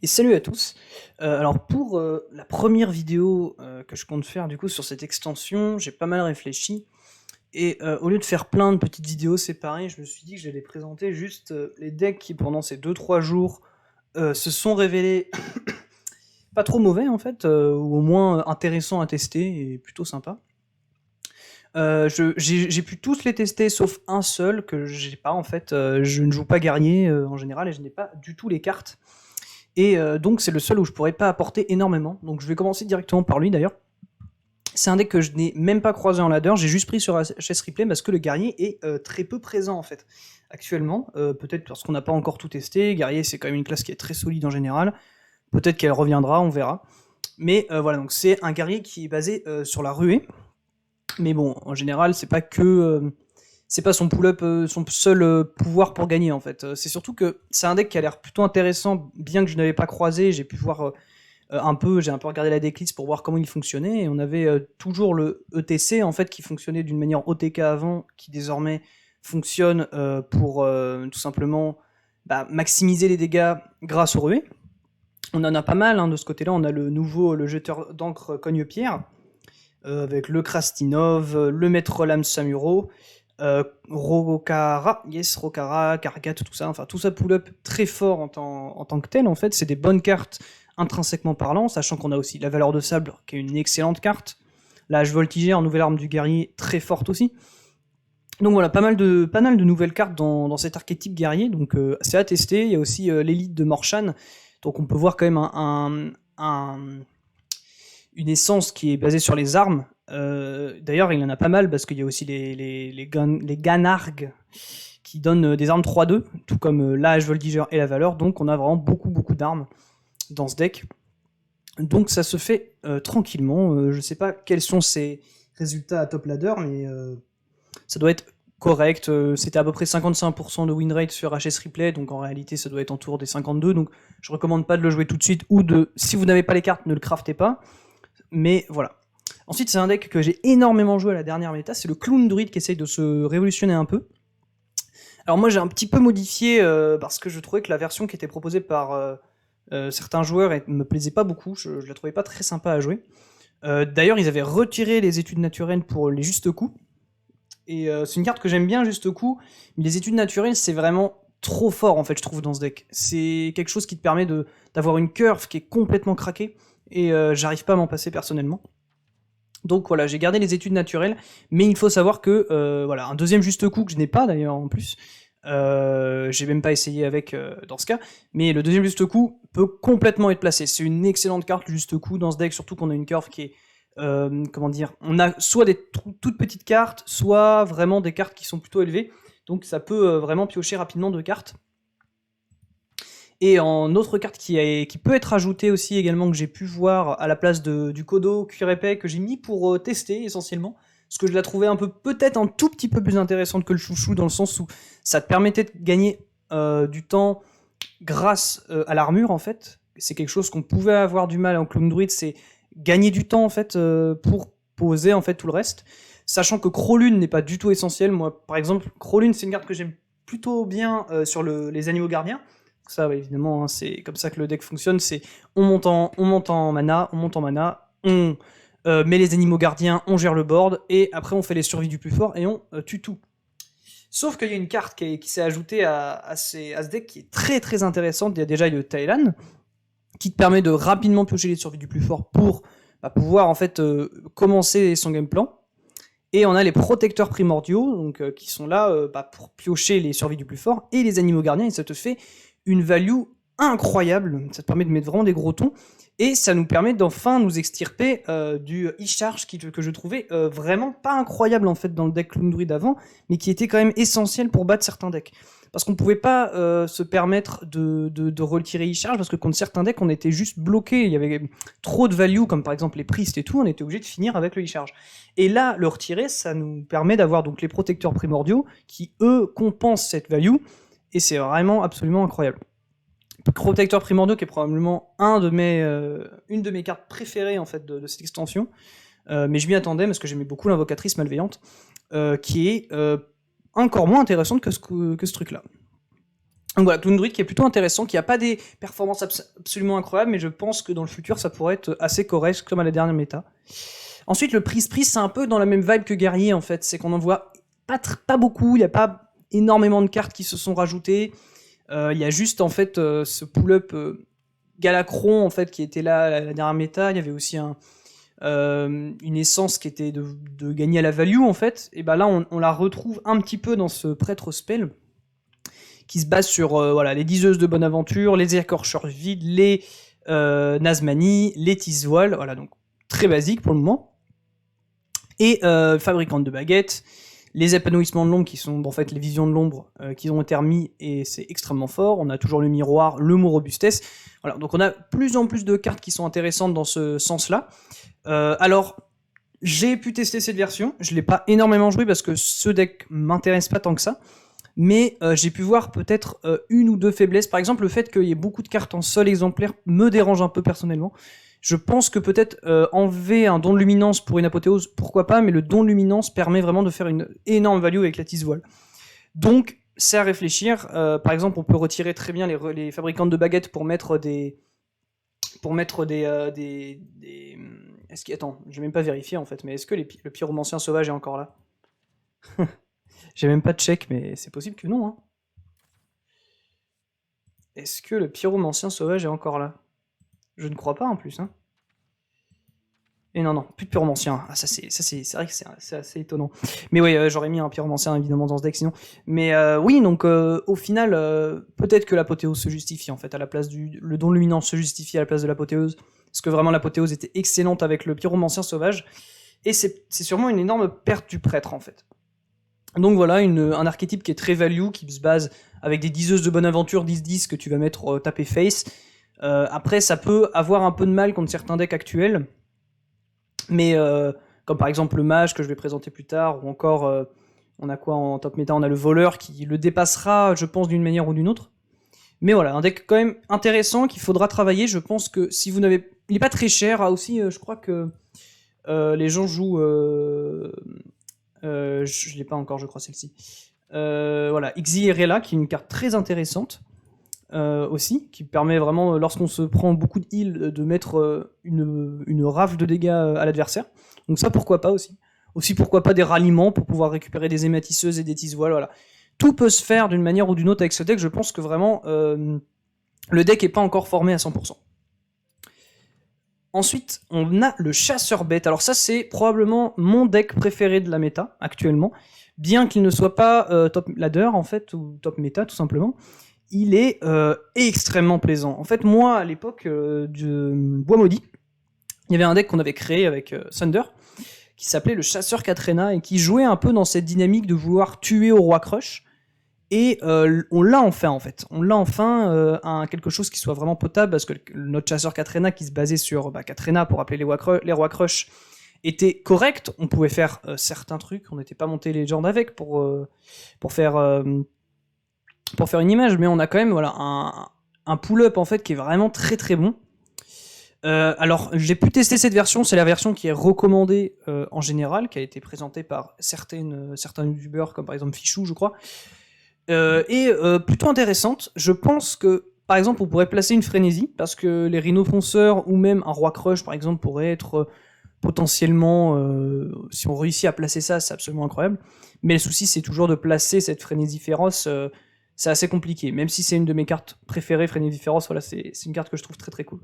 Et salut à tous. Alors pour la première vidéo que je compte faire du coup sur cette extension, j'ai pas mal réfléchi. Et au lieu de faire plein de petites vidéos séparées, je me suis dit que j'allais présenter juste les decks qui pendant ces 2-3 jours se sont révélés pas trop mauvais en fait, ou au moins intéressants à tester et plutôt sympa. J'ai pu tous les tester sauf un seul que j'ai pas en fait. Je ne joue pas guerrier en général et je n'ai pas du tout les cartes. Et donc c'est le seul où je pourrais pas apporter énormément. Donc je vais commencer directement par lui d'ailleurs. C'est un deck que je n'ai même pas croisé en ladder, j'ai juste pris sur HS Replay parce que le guerrier est très peu présent en fait. Actuellement, peut-être parce qu'on n'a pas encore tout testé, guerrier c'est quand même une classe qui est très solide en général, peut-être qu'elle reviendra, on verra. Mais voilà, donc c'est un guerrier qui est basé sur la ruée, mais bon, en général c'est pas que... c'est pas son pull-up, son seul pouvoir pour gagner en fait. C'est surtout que c'est un deck qui a l'air plutôt intéressant, bien que je n'avais pas croisé, j'ai pu voir j'ai un peu regardé la decklist pour voir comment il fonctionnait, et on avait toujours le ETC en fait qui fonctionnait d'une manière OTK avant, qui désormais fonctionne pour tout simplement maximiser les dégâts grâce au ruée. On en a pas mal de ce côté-là, on a le jeteur d'encre Cogne-Pierre, avec le Krastinov, le Maître Lame Samuro, Rokara, Kargat, tout ça, enfin tout ça pull-up très fort en tant que tel, en fait, c'est des bonnes cartes intrinsèquement parlant, sachant qu'on a aussi la valeur de sable, qui est une excellente carte, la hache voltigère, nouvelle arme du guerrier, très forte aussi. Donc voilà, pas mal de nouvelles cartes dans cet archétype guerrier, donc c'est à tester. Il y a aussi l'élite de Morshan, donc on peut voir quand même une essence qui est basée sur les armes. D'ailleurs, il y en a pas mal parce qu'il y a aussi les Ganarg qui donnent des armes 3-2, tout comme la hache voltigeur et la valeur. Donc on a vraiment beaucoup d'armes dans ce deck. Donc ça se fait tranquillement. Je sais pas quels sont ses résultats à top ladder, mais ça doit être correct. C'était à peu près 55% de win rate sur HS Replay, donc en réalité ça doit être autour des 52. Donc je recommande pas de le jouer tout de suite, ou si vous n'avez pas les cartes, ne le craftez pas. Mais voilà. Ensuite, c'est un deck que j'ai énormément joué à la dernière méta, c'est le Clown Druid qui essaye de se révolutionner un peu. Alors moi j'ai un petit peu modifié parce que je trouvais que la version qui était proposée par certains joueurs me plaisait pas beaucoup, je la trouvais pas très sympa à jouer. D'ailleurs, ils avaient retiré les études naturelles pour les justes coups. Et c'est une carte que j'aime bien, juste coup, mais les études naturelles, c'est vraiment trop fort, en fait, je trouve, dans ce deck. C'est quelque chose qui te permet d'avoir une curve qui est complètement craquée, et j'arrive pas à m'en passer personnellement. Donc voilà, j'ai gardé les études naturelles, mais il faut savoir que, voilà, un deuxième juste coup, que je n'ai pas d'ailleurs en plus, j'ai même pas essayé avec dans ce cas, mais le deuxième juste coup peut complètement être placé. C'est une excellente carte, juste coup, dans ce deck, surtout qu'on a une curve qui est comment dire, on a soit des toutes petites cartes, soit vraiment des cartes qui sont plutôt élevées, donc ça peut vraiment piocher rapidement 2 cartes. Et en autre carte qui peut être ajoutée aussi également, que j'ai pu voir à la place du Kodo cuir épais, que j'ai mis pour tester essentiellement, parce que je la trouvais peut-être un tout petit peu plus intéressante que le chouchou, dans le sens où ça te permettait de gagner du temps grâce à l'armure en fait. C'est quelque chose qu'on pouvait avoir du mal en Clone Druid, c'est gagner du temps en fait pour poser en fait tout le reste. Sachant que Crowlune n'est pas du tout essentiel. Moi, par exemple, Crowlune, c'est une carte que j'aime plutôt bien sur les animaux gardiens. Ça, bah, évidemment, c'est comme ça que le deck fonctionne. C'est on monte en mana, on met les animaux gardiens, on gère le board, et après on fait les survies du plus fort et on tue tout. Sauf qu'il y a une carte qui s'est ajoutée à ce deck qui est très intéressante. Il y a déjà le Thailand, qui te permet de rapidement piocher les survies du plus fort pour pouvoir en fait commencer son game plan. Et on a les protecteurs primordiaux, donc qui sont là pour piocher les survies du plus fort, et les animaux gardiens, et ça te fait une value incroyable. Ça te permet de mettre vraiment des gros tons, et ça nous permet d'enfin nous extirper du e-charge que je trouvais vraiment pas incroyable en fait dans le deck Clone Druid avant, mais qui était quand même essentiel pour battre certains decks. Parce qu'on pouvait pas se permettre de retirer e-charge, parce que contre certains decks, on était juste bloqué. Il y avait trop de value, comme par exemple les Priests et tout, on était obligé de finir avec le e-charge. Et là, le retirer, ça nous permet d'avoir donc les protecteurs primordiaux qui, eux, compensent cette value, et c'est vraiment absolument incroyable. Protecteur primordiaux qui est probablement une de mes cartes préférées en fait de cette extension, mais je m'y attendais parce que j'aimais beaucoup l'invocatrice malveillante, qui est encore moins intéressante que ce truc-là. Donc voilà, Toon Druid qui est plutôt intéressant, qui a pas des performances absolument incroyables, mais je pense que dans le futur, ça pourrait être assez correct, comme à la dernière méta. Ensuite, le Priest, c'est un peu dans la même vibe que Guerrier, en fait. C'est qu'on en voit pas beaucoup, il n'y a pas énormément de cartes qui se sont rajoutées. Il y a juste, en fait, ce pull-up Galacron, en fait, qui était là à la dernière méta. Il y avait aussi une essence qui était de gagner à la value, en fait. Et bah là, on la retrouve un petit peu dans ce prêtre spell, qui se base sur voilà, les diseuses de bonne aventure, les écorcheurs vides, les Nazmani, les Tisvoil, voilà, donc très basique pour le moment. Et fabricante de baguettes, les épanouissements de l'ombre qui sont en fait les visions de l'ombre qui ont été remis et c'est extrêmement fort. On a toujours le miroir, le mot robustesse. Voilà, donc on a plus en plus de cartes qui sont intéressantes dans ce sens-là. Alors, j'ai pu tester cette version, je l'ai pas énormément joué parce que ce deck m'intéresse pas tant que ça. Mais j'ai pu voir peut-être une ou deux faiblesses. Par exemple, le fait qu'il y ait beaucoup de cartes en seul exemplaire me dérange un peu personnellement. Je pense que peut-être enlever un don de luminance pour une apothéose, pourquoi pas, mais le don de luminance permet vraiment de faire une énorme value avec la tisse-voile. Donc, c'est à réfléchir. Par exemple, on peut retirer très bien les fabricantes de baguettes pour mettre des... Est-ce que... Attends, je vais même pas vérifier en fait, mais est-ce que le pyromancien sauvage est encore là? J'ai même pas de check, mais c'est possible que non. Hein. Est-ce que le pyromancien sauvage est encore là? Je ne crois pas en plus. Hein. Et non, plus de pyromancien. Ah, c'est vrai que c'est assez étonnant. Mais oui, j'aurais mis un pyromancien évidemment dans ce deck sinon. Mais oui, donc au final, peut-être que l'apothéose se justifie en fait à la place le don luminant se justifie à la place de l'apothéose. Parce que vraiment l'apothéose était excellente avec le pyromancien sauvage. Et c'est sûrement une énorme perte du prêtre en fait. Donc voilà, un archétype qui est très value, qui se base avec des diseuses de bonne aventure 10-10 que tu vas mettre taper face. Après, ça peut avoir un peu de mal contre certains decks actuels, mais comme par exemple le mage que je vais présenter plus tard, ou encore, on a quoi en top méta? On a le voleur qui le dépassera, je pense, d'une manière ou d'une autre. Mais voilà, un deck quand même intéressant qu'il faudra travailler. Je pense que si vous n'avez... Il est pas très cher, aussi, je crois que les gens jouent... je l'ai pas encore, je crois, celle-ci. Voilà, Xyerella, qui est une carte très intéressante aussi, qui permet vraiment, lorsqu'on se prend beaucoup de heal, de mettre une rafle de dégâts à l'adversaire. Donc ça, pourquoi pas aussi. Aussi, pourquoi pas des ralliements pour pouvoir récupérer des hématisseuses et des tisvoiles, voilà. Tout peut se faire d'une manière ou d'une autre avec ce deck. Je pense que vraiment, le deck est pas encore formé à 100%. Ensuite, on a le chasseur bête. Alors ça, c'est probablement mon deck préféré de la méta, actuellement. Bien qu'il ne soit pas top ladder, en fait, ou top méta, tout simplement. Il est extrêmement plaisant. En fait, moi, à l'époque de Bois Maudit, il y avait un deck qu'on avait créé avec Thunder, qui s'appelait le chasseur Katrina, et qui jouait un peu dans cette dynamique de vouloir tuer au roi Crush. Et on l'a enfin en fait. On l'a enfin quelque chose qui soit vraiment potable parce que notre chasseur Katrina qui se basait sur Katrina pour appeler les rois Crush était correct. On pouvait faire certains trucs. On n'était pas monté légende avec pour faire une image, mais on a quand même voilà un pull-up en fait qui est vraiment très très bon. Alors j'ai pu tester cette version. C'est la version qui est recommandée en général, qui a été présentée par certains youtubeurs comme par exemple Fichou, je crois. Plutôt intéressante. Je pense que, par exemple, on pourrait placer une frénésie, parce que les rhinofonceurs, ou même un roi crush, par exemple, pourrait être potentiellement... si on réussit à placer ça, c'est absolument incroyable. Mais le souci, c'est toujours de placer cette frénésie féroce. C'est assez compliqué. Même si c'est une de mes cartes préférées, frénésie féroce, voilà, c'est une carte que je trouve très très cool.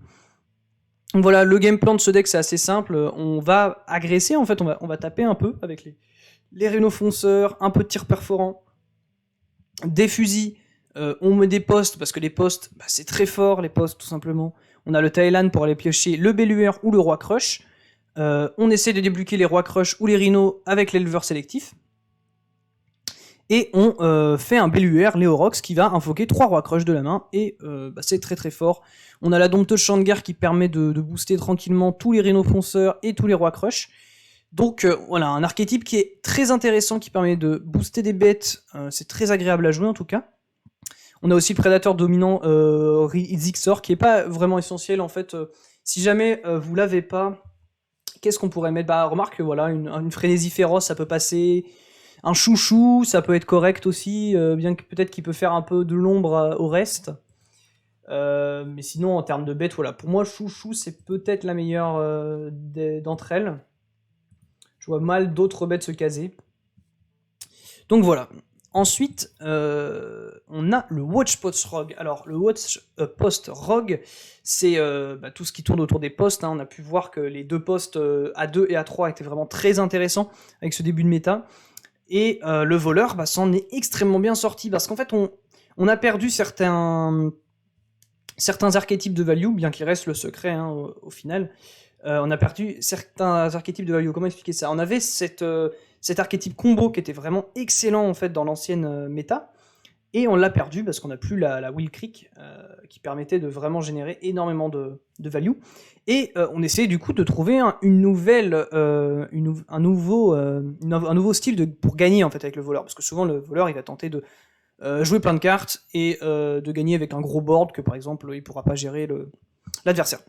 Donc voilà, le game plan de ce deck, c'est assez simple. On va agresser, en fait, on va taper un peu avec les rhinofonceurs, un peu de tir perforant, des fusils, on met des postes, parce que les postes, c'est très fort, les postes, tout simplement. On a le Thailand pour aller piocher le Belluaire ou le Roi Crush. On essaie de débloquer les Rois Crush ou les Rhinos avec l'éleveur sélectif. Et on fait un Belluaire, Léorox, qui va invoquer 3 Rois Crush de la main, et c'est très très fort. On a la dompteuse Shandgar qui permet de booster tranquillement tous les rhinofonceurs et tous les Rois Crush. Donc voilà, un archétype qui est très intéressant, qui permet de booster des bêtes, c'est très agréable à jouer en tout cas. On a aussi le prédateur dominant Zixor, qui est pas vraiment essentiel en fait. Si jamais vous l'avez pas, qu'est-ce qu'on pourrait mettre? Remarque, voilà, une frénésie féroce, ça peut passer. Un chouchou, ça peut être correct aussi, bien que peut-être qu'il peut faire un peu de l'ombre au reste. Mais sinon, en termes de bêtes, voilà. Pour moi, chouchou, c'est peut-être la meilleure d'entre elles. Je vois mal d'autres bêtes se caser. Donc voilà. Ensuite, on a le Watch Post Rogue. Alors, le Watch Post Rogue, c'est tout ce qui tourne autour des postes. Hein. On a pu voir que les deux postes A2 et A3 étaient vraiment très intéressants avec ce début de méta. Et le voleur s'en est extrêmement bien sorti, parce qu'en fait, on a perdu certains archétypes de value, bien qu'il reste le secret hein, au final. On a perdu certains archétypes de value. Comment expliquer ça? On avait cet archétype combo qui était vraiment excellent en fait dans l'ancienne méta, et on l'a perdu parce qu'on n'a plus la Will Creek qui permettait de vraiment générer énormément de value. Et on essayait du coup de trouver un nouveau style pour gagner en fait avec le voleur, parce que souvent le voleur il va tenter de jouer plein de cartes et de gagner avec un gros board que par exemple il pourra pas gérer l'adversaire.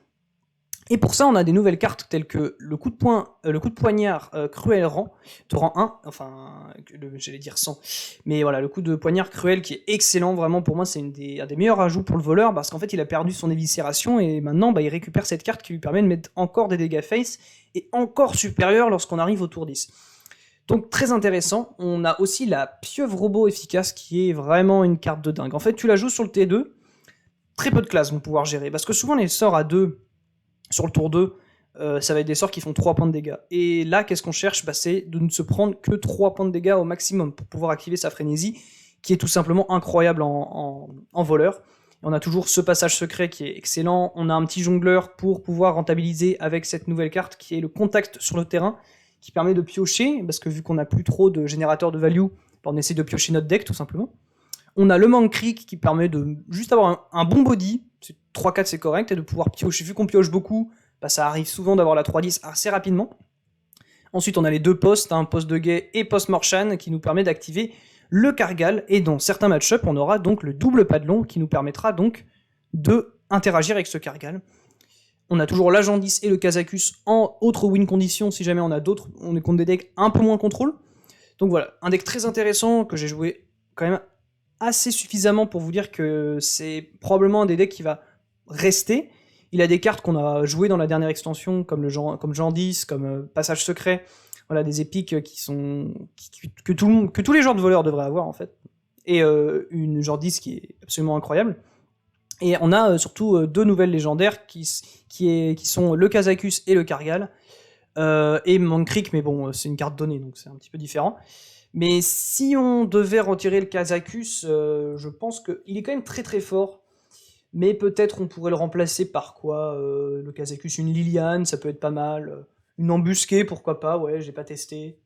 Et pour ça, on a des nouvelles cartes telles que le coup de poignard cruel de rang 1, enfin, j'allais dire 100, mais voilà, le coup de poignard cruel qui est excellent, vraiment pour moi c'est un des meilleurs ajouts pour le voleur, parce qu'en fait il a perdu son éviscération, et maintenant il récupère cette carte qui lui permet de mettre encore des dégâts face, et encore supérieurs lorsqu'on arrive au tour 10. Donc très intéressant. On a aussi la pieuvre robot efficace qui est vraiment une carte de dingue. En fait tu la joues sur le T2, très peu de classes vont pouvoir gérer, parce que souvent les sorts à 2 sur le tour 2, ça va être des sorts qui font 3 points de dégâts. Et là, qu'est-ce qu'on cherche? C'est de ne se prendre que 3 points de dégâts au maximum pour pouvoir activer sa frénésie, qui est tout simplement incroyable en voleur. Et on a toujours ce passage secret qui est excellent. On a un petit jongleur pour pouvoir rentabiliser avec cette nouvelle carte qui est le contact sur le terrain, qui permet de piocher, parce que vu qu'on n'a plus trop de générateurs de value, on essaie de piocher notre deck tout simplement. On a le Mank Creek qui permet de juste avoir un bon body, 3-4 c'est correct, et de pouvoir piocher. Vu qu'on pioche beaucoup, ça arrive souvent d'avoir la 3-10 assez rapidement. Ensuite on a les deux postes, poste de guet et poste Morshan, qui nous permet d'activer le Kargal, et dans certains match-up on aura donc le double Padlon qui nous permettra donc de interagir avec ce Kargal. On a toujours l'agent 10 et le Kazakus en autre win condition si jamais on est contre des decks un peu moins contrôle. Donc voilà, un deck très intéressant que j'ai joué quand même assez suffisamment pour vous dire que c'est probablement un des decks qui va rester. Il a des cartes qu'on a jouées dans la dernière extension, comme Jean 10, comme Passage Secret, voilà, des épiques que tous les joueurs de voleurs devraient avoir en fait. Et une Jean 10 qui est absolument incroyable. Et on a surtout deux nouvelles légendaires qui sont le Kazakus et le Kargal. Et Mank Creek, mais bon, c'est une carte donnée, donc c'est un petit peu différent. Mais si on devait retirer le Kazakus, je pense qu'il est quand même très très fort. Mais peut-être on pourrait le remplacer par quoi le Kazakus, une Liliane, ça peut être pas mal. Une embusquée, pourquoi pas, ouais, j'ai pas testé.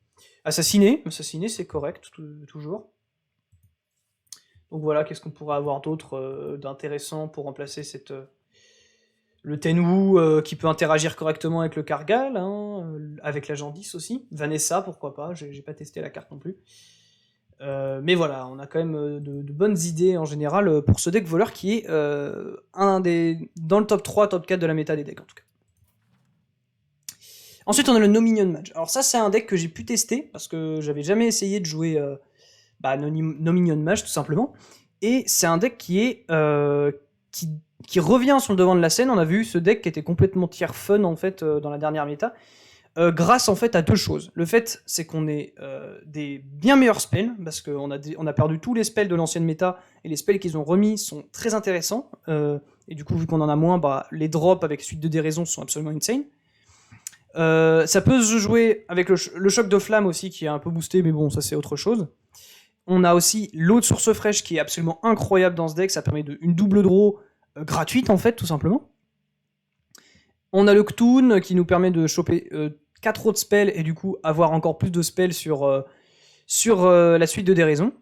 Assassiné c'est correct, toujours. Donc voilà, qu'est-ce qu'on pourrait avoir d'autre d'intéressant pour remplacer le Tenwu qui peut interagir correctement avec le Kargal, avec l'agent 10 aussi. Vanessa, pourquoi pas, j'ai pas testé la carte non plus. Mais voilà, on a quand même de bonnes idées en général pour ce deck voleur qui est dans le top 3, top 4 de la méta des decks en tout cas. Ensuite on a le No Minion Mage. Alors ça c'est un deck que j'ai pu tester parce que j'avais jamais essayé de jouer No Minion Mage tout simplement. Et c'est un deck qui revient sur le devant de la scène. On a vu ce deck qui était complètement tiers fun en fait dans la dernière méta. Grâce en fait à deux choses. Le fait c'est qu'on ait des bien meilleurs spells, parce qu'on a perdu tous les spells de l'ancienne méta, et les spells qu'ils ont remis sont très intéressants, et du coup vu qu'on en a moins, les drops avec suite de déraison sont absolument insane. Ça peut se jouer avec le choc de flamme aussi qui est un peu boosté, mais bon ça c'est autre chose. On a aussi l'eau de source fraîche qui est absolument incroyable dans ce deck, ça permet une double draw gratuite en fait tout simplement. On a le Cthulhu qui nous permet de choper 4 autres spells et du coup avoir encore plus de spells sur la suite de déraison.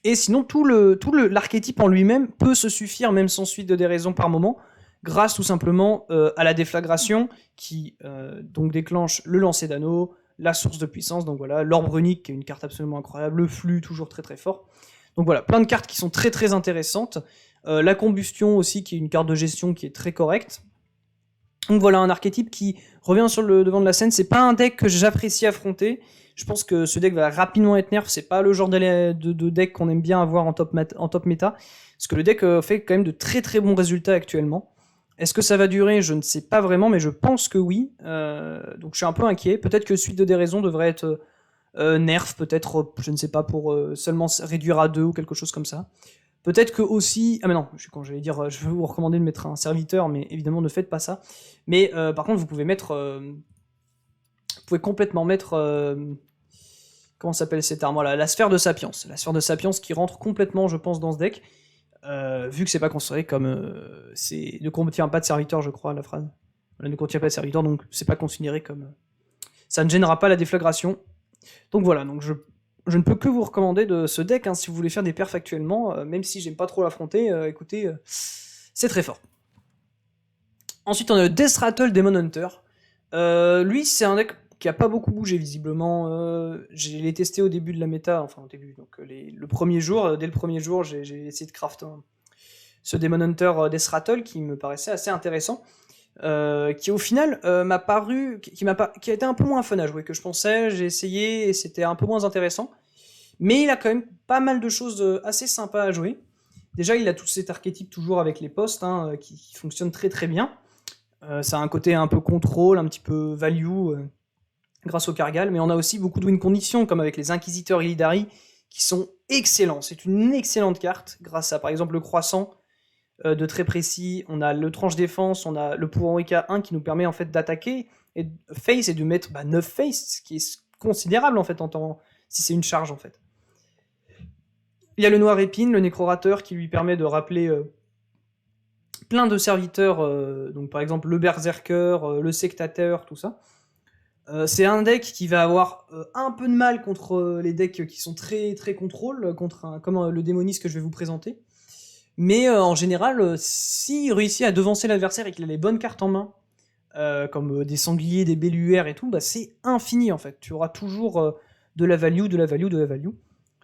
Et sinon, tout l'archétype en lui-même peut se suffire même sans suite de déraison par moment, grâce tout simplement à la déflagration qui donc déclenche le lancer d'anneau, la source de puissance, donc voilà, l'orbe runique qui est une carte absolument incroyable, le flux toujours très très fort. Donc voilà, plein de cartes qui sont très très intéressantes. La combustion aussi qui est une carte de gestion qui est très correcte. Donc voilà, un archétype qui revient sur le devant de la scène. C'est pas un deck que j'apprécie affronter. Je pense que ce deck va rapidement être nerf. C'est pas le genre de deck qu'on aime bien avoir en top méta. Parce que le deck fait quand même de très très bons résultats actuellement. Est-ce que ça va durer? Je ne sais pas vraiment, mais je pense que oui. Donc je suis un peu inquiet. Peut-être que Suite de Déraison devrait être nerf, peut-être, je ne sais pas, pour seulement réduire à 2 ou quelque chose comme ça. Peut-être que aussi... Ah mais non, quand j'allais dire, je vais vous recommander de mettre un serviteur, mais évidemment ne faites pas ça. Mais par contre, vous pouvez mettre... vous pouvez complètement mettre... comment s'appelle cette arme? Voilà, la sphère de Sapiens. La sphère de Sapiens qui rentre complètement, je pense, dans ce deck. Vu que c'est pas considéré comme... ne contient pas de serviteur, je crois, la phrase. Voilà, ne contient pas de serviteur, donc c'est pas considéré comme... ça ne gênera pas la déflagration. Donc voilà, donc je ne peux que vous recommander de ce deck, hein, si vous voulez faire des perfs actuellement, même si j'aime pas trop l'affronter, écoutez, c'est très fort. Ensuite on a le Death Rattle Demon Hunter. Lui c'est un deck qui a pas beaucoup bougé visiblement, je l'ai testé au début de la méta, enfin au début, donc le premier jour, dès le premier jour j'ai essayé de craft ce Demon Hunter Death Rattle qui me paraissait assez intéressant. Qui au final m'a paru, qui a été un peu moins fun à jouer que je pensais. J'ai essayé et c'était un peu moins intéressant, mais il a quand même pas mal de choses assez sympas à jouer. Déjà, il a tout cet archétype toujours avec les postes, hein, qui fonctionne très très bien. Ça a un côté un peu contrôle, un petit peu value grâce au Kargal, mais on a aussi beaucoup de win conditions comme avec les Inquisiteurs Illidari qui sont excellents. C'est une excellente carte grâce à par exemple le croissant de très précis, on a le tranche défense, on a le pour Henri 1 qui nous permet en fait d'attaquer et face et de mettre 9 face, ce qui est considérable en fait en temps, si c'est une charge en fait. Il y a le Noir Épine, le Nécrorateur qui lui permet de rappeler plein de serviteurs, donc par exemple le Berserker, le Sectateur, tout ça. C'est un deck qui va avoir un peu de mal contre les decks qui sont très très contrôle, comme le Démoniste que je vais vous présenter. Mais en général, s'il réussit à devancer l'adversaire et qu'il a les bonnes cartes en main, comme des sangliers, des belluaires et tout, bah c'est infini en fait. Tu auras toujours de la value, de la value, de la value.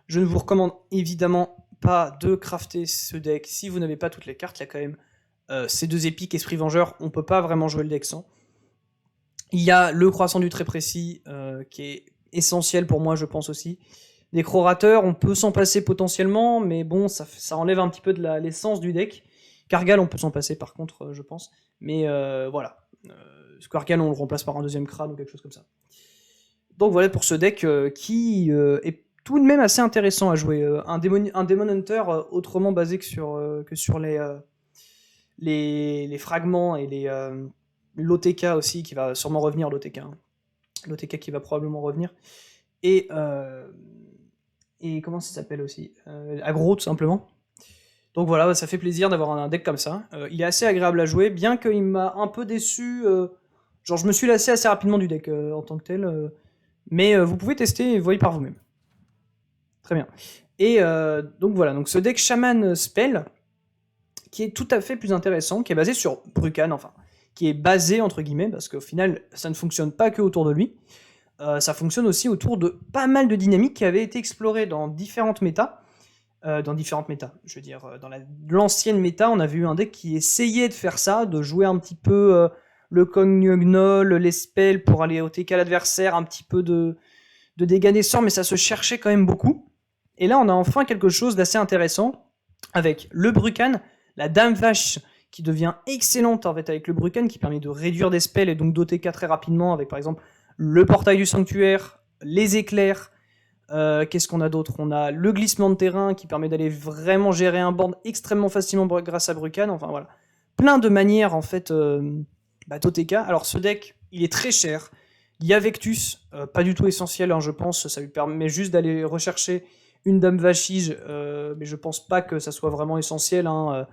Je ne vous recommande évidemment pas de crafter ce deck si vous n'avez pas toutes les cartes. Il y a quand même ces deux épiques, Esprit Vengeur, on peut pas vraiment jouer le deck sans. Il y a le Croissant du Très Précis, qui est essentiel pour moi, je pense aussi. Nécrorateur, on peut s'en passer potentiellement, mais bon, ça enlève un petit peu de l'essence du deck. Kargal, on peut s'en passer par contre, je pense. Mais voilà. Kargal, on le remplace par un deuxième crâne ou quelque chose comme ça. Donc voilà pour ce deck qui est tout de même assez intéressant à jouer. Un Demon Hunter autrement basé que sur les fragments et l'OTK aussi, qui va sûrement revenir, l'OTK. Hein. L'OTK qui va probablement revenir. Et comment ça s'appelle aussi, aggro tout simplement. Donc voilà, ça fait plaisir d'avoir un deck comme ça. Il est assez agréable à jouer, bien qu'il m'a un peu déçu. Genre je me suis lassé assez rapidement du deck en tant que tel. Mais vous pouvez tester et voyez par vous-même. Très bien. Et donc voilà, donc ce deck Shaman Spell, qui est tout à fait plus intéressant, qui est basé sur Brukan, enfin, qui est basé entre guillemets, parce qu'au final, ça ne fonctionne pas que autour de lui. Ça fonctionne aussi autour de pas mal de dynamiques qui avaient été explorées dans différentes méta. Je veux dire, dans l'ancienne méta, on avait eu un deck qui essayait de faire ça, de jouer un petit peu le Cognol, les spells pour aller au TK l'adversaire, un petit peu de dégâts des sorts, mais ça se cherchait quand même beaucoup. Et là, on a enfin quelque chose d'assez intéressant, avec le Brukan, la Dame Vache, qui devient excellente en fait avec le Brukan, qui permet de réduire des spells et donc d'OTK très rapidement, avec par exemple le portail du sanctuaire, les éclairs, qu'est-ce qu'on a d'autre? On a le glissement de terrain qui permet d'aller vraiment gérer un board extrêmement facilement grâce à Brukan, enfin voilà. Plein de manières en fait d'OTK. Alors ce deck, il est très cher. Il y a Vectus, pas du tout essentiel, hein, je pense, ça lui permet juste d'aller rechercher une Dame Vachige, mais je pense pas que ça soit vraiment essentiel. Hein.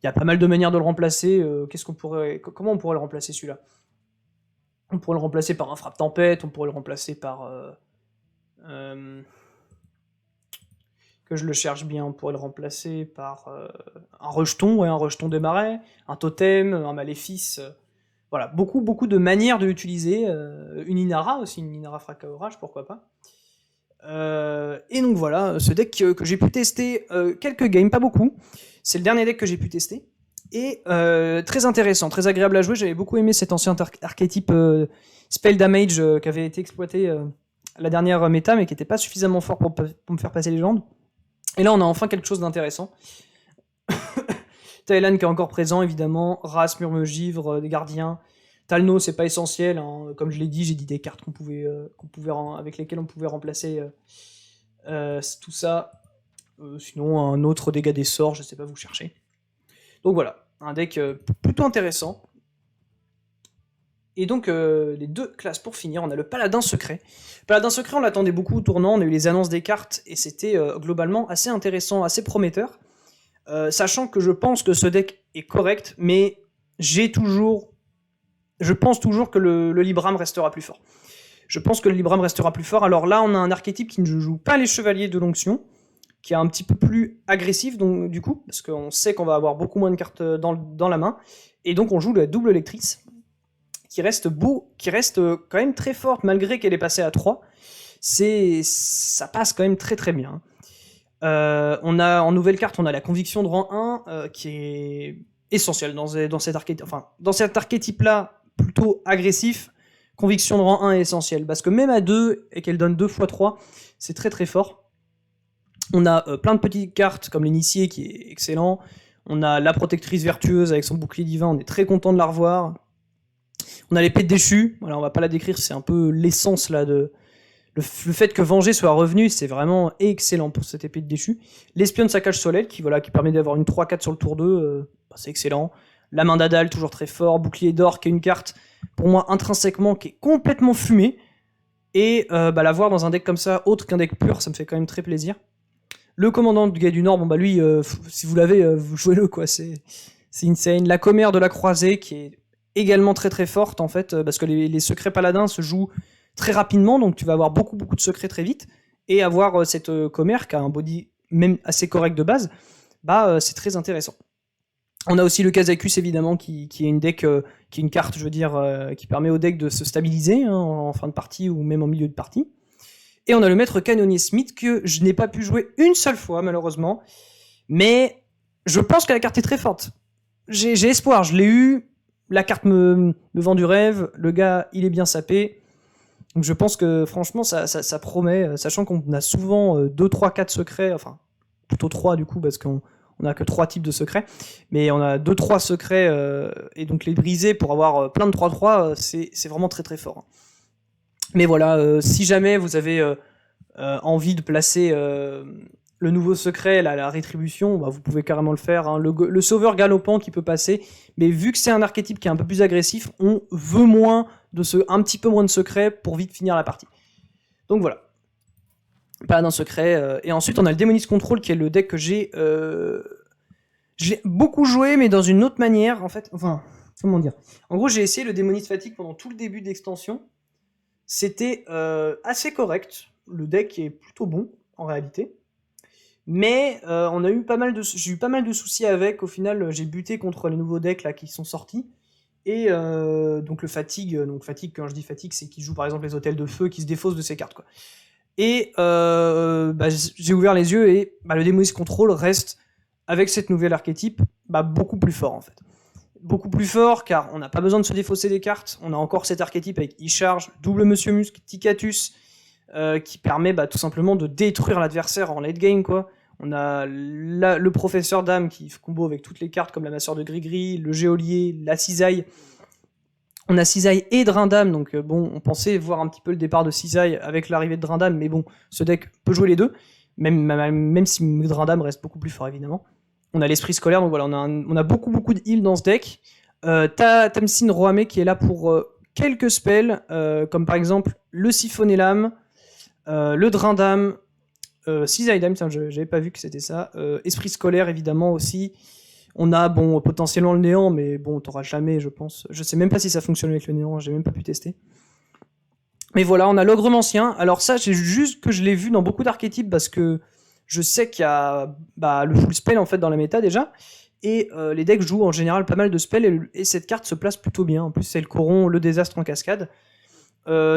Il y a pas mal de manières de le remplacer. Comment on pourrait le remplacer celui-là? On pourrait le remplacer par un frappe tempête, on pourrait le remplacer par... que je le cherche bien, on pourrait le remplacer par un rejeton, un rejeton des marais, un totem, un maléfice... Voilà, beaucoup de manières de l'utiliser. Une Inara aussi, une Inara Fracas Orage, pourquoi pas. Et donc voilà, ce deck que j'ai pu tester quelques games, pas beaucoup. C'est le dernier deck que j'ai pu tester. Et très intéressant, très agréable à jouer. J'avais beaucoup aimé cet ancien archétype Spell Damage qui avait été exploité à la dernière méta, mais qui n'était pas suffisamment fort pour me faire passer légende. Et là, on a enfin quelque chose d'intéressant. Talon qui est encore présent, évidemment. Ras, Murme-Givre, des gardiens. Talno, c'est pas essentiel. Hein. Comme je l'ai dit, j'ai dit des cartes avec lesquelles on pouvait remplacer tout ça. Sinon, un autre dégât des sorts, je sais pas, vous cherchez. Donc voilà, un deck plutôt intéressant. Et donc, les deux classes pour finir, on a le Paladin Secret. Paladin Secret, on l'attendait beaucoup au tournant, on a eu les annonces des cartes, et c'était globalement assez intéressant, assez prometteur. Sachant que je pense que ce deck est correct, mais je pense toujours que le Libram restera plus fort. Je pense que le Libram restera plus fort. Alors là, on a un archétype qui ne joue pas les Chevaliers de l'Onction, qui est un petit peu plus agressif, donc, du coup, parce qu'on sait qu'on va avoir beaucoup moins de cartes dans la main, et donc on joue la double lectrice, qui reste quand même très forte, malgré qu'elle est passée à 3. Ça passe quand même très très bien. On a en nouvelle carte, on a la conviction de rang 1, qui est essentielle dans cet archétype. Enfin, dans cet archétype-là, plutôt agressif, conviction de rang 1 est essentielle, parce que même à 2, et qu'elle donne 2 x 3, c'est très très fort. On a plein de petites cartes, comme l'initié, qui est excellent. On a la protectrice vertueuse avec son bouclier divin, on est très content de la revoir. On a l'épée de déchu, voilà, on va pas la décrire, c'est un peu l'essence là de... Le fait que Venger soit revenu, c'est vraiment excellent pour cette épée de déchu. L'espionne saccage Solel, qui permet d'avoir une 3-4 sur le tour 2, c'est excellent. La main d'Adal, toujours très fort. Bouclier d'or, qui est une carte, pour moi, intrinsèquement, qui est complètement fumée. Et la voir dans un deck comme ça, autre qu'un deck pur, ça me fait quand même très plaisir. Le commandant du Gars du Nord, lui, si vous l'avez, vous jouez-le, quoi. C'est insane. La commère de la croisée, qui est également très très forte, en fait, parce que les secrets paladins se jouent très rapidement, donc tu vas avoir beaucoup de secrets très vite, et avoir cette commère qui a un body même assez correct de base, c'est très intéressant. On a aussi le Kazakus évidemment qui est une carte, je veux dire, qui permet au deck de se stabiliser en fin de partie ou même en milieu de partie. Et on a le maître canonnier Smith que je n'ai pas pu jouer une seule fois malheureusement, mais je pense que la carte est très forte. J'ai espoir, je l'ai eu, la carte me vend du rêve, le gars il est bien sapé. Donc je pense que franchement ça promet, sachant qu'on a souvent 2, 3, 4 secrets, enfin plutôt 3 du coup parce qu'on a que 3 types de secrets, mais on a 2, 3 secrets et donc les briser pour avoir plein de 3-3, c'est vraiment très très fort. Mais voilà, si jamais vous avez envie de placer le nouveau secret, la rétribution, vous pouvez carrément le faire. Hein. Le sauveur galopant qui peut passer, mais vu que c'est un archétype qui est un peu plus agressif, on veut un petit peu moins de secrets pour vite finir la partie. Donc voilà. Pas d'un secret. Et ensuite, on a le Démoniste Control qui est le deck que j'ai beaucoup joué, mais dans une autre manière, en fait. Enfin, comment dire ? En gros, j'ai essayé le Démoniste Fatigue pendant tout le début de l'extension. C'était assez correct. Le deck est plutôt bon, en réalité. Mais j'ai eu pas mal de soucis avec. Au final, j'ai buté contre les nouveaux decks là, qui sont sortis. Et donc le fatigue, quand je dis fatigue, c'est qu'il joue par exemple les hôtels de feu qui se défaussent de ses cartes, quoi. Et j'ai ouvert les yeux et le Démoniste Control reste, avec cette nouvelle archétype, beaucoup plus fort en fait. Beaucoup plus fort car on n'a pas besoin de se défausser des cartes. On a encore cet archétype avec E-Charge, double Monsieur Muscle, Ticatus, qui permet tout simplement de détruire l'adversaire en late game, quoi. On a le Professeur d'âme qui combo avec toutes les cartes comme la Masseur de Grigri, le Géolier, la Cisaille. On a Cisaille et Drindam, donc on pensait voir un petit peu le départ de Cisaille avec l'arrivée de Drindam, mais bon, ce deck peut jouer les deux, même si Drindam reste beaucoup plus fort évidemment. On a l'Esprit Scolaire, donc voilà, on a beaucoup de heal dans ce deck. T'as Tamsin Roame qui est là pour quelques spells, comme par exemple le Siphonner l'âme, le Drindam, Cisaille d'âme, j'avais pas vu que c'était ça. Esprit Scolaire évidemment aussi. On a potentiellement le néant, mais t'auras jamais, je pense. Je sais même pas si ça fonctionne avec le néant, j'ai même pas pu tester. Mais voilà, on a l'Ogre-Mancien. Alors ça, c'est juste que je l'ai vu dans beaucoup d'archétypes parce que je sais qu'il y a le full spell en fait dans la méta déjà. Et les decks jouent en général pas mal de spells et cette carte se place plutôt bien. En plus, elle corrompt le désastre en cascade.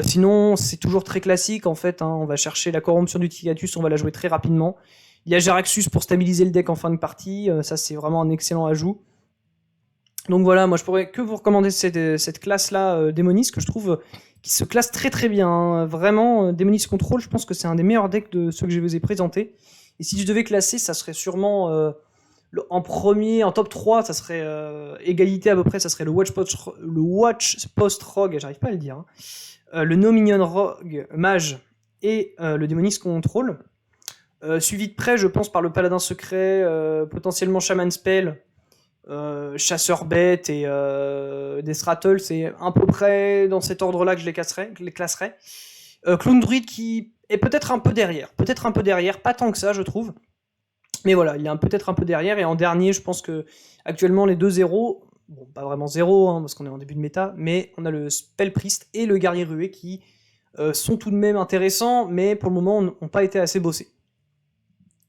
Sinon, c'est toujours très classique en fait. On va chercher la corruption du Tigatus, on va la jouer très rapidement. Il y a Jaraxxus pour stabiliser le deck en fin de partie, ça c'est vraiment un excellent ajout. Donc voilà, moi je pourrais que vous recommander cette classe-là, Démonis, que je trouve qui se classe très très bien, hein. Vraiment, Démonis Control, je pense que c'est un des meilleurs decks de ceux que je vous ai présentés. Et si je devais classer, ça serait sûrement en premier, en top 3, ça serait égalité à peu près, ça serait le Watch Post Rogue, j'arrive pas à le dire, hein. Le No Minion Rogue Mage et le Démonis Control. Suivi de près, je pense, par le Paladin Secret, potentiellement Shaman Spell, Chasseur Bête et Death Rattle, c'est à peu près dans cet ordre-là que je les classerais. Clown Druid qui est peut-être un peu derrière, pas tant que ça, je trouve. Mais voilà, il est peut-être un peu derrière. Et en dernier, je pense que actuellement les deux 0, bon, pas vraiment 0, hein, parce qu'on est en début de méta, mais on a le Spell Priest et le Guerrier Rué qui sont tout de même intéressants, mais pour le moment n'ont pas été assez bossés.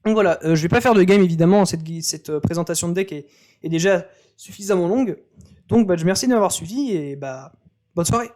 Donc voilà, je vais pas faire de game évidemment, cette présentation de deck est déjà suffisamment longue. Donc bah, je vous remercie de m'avoir suivi et bah bonne soirée.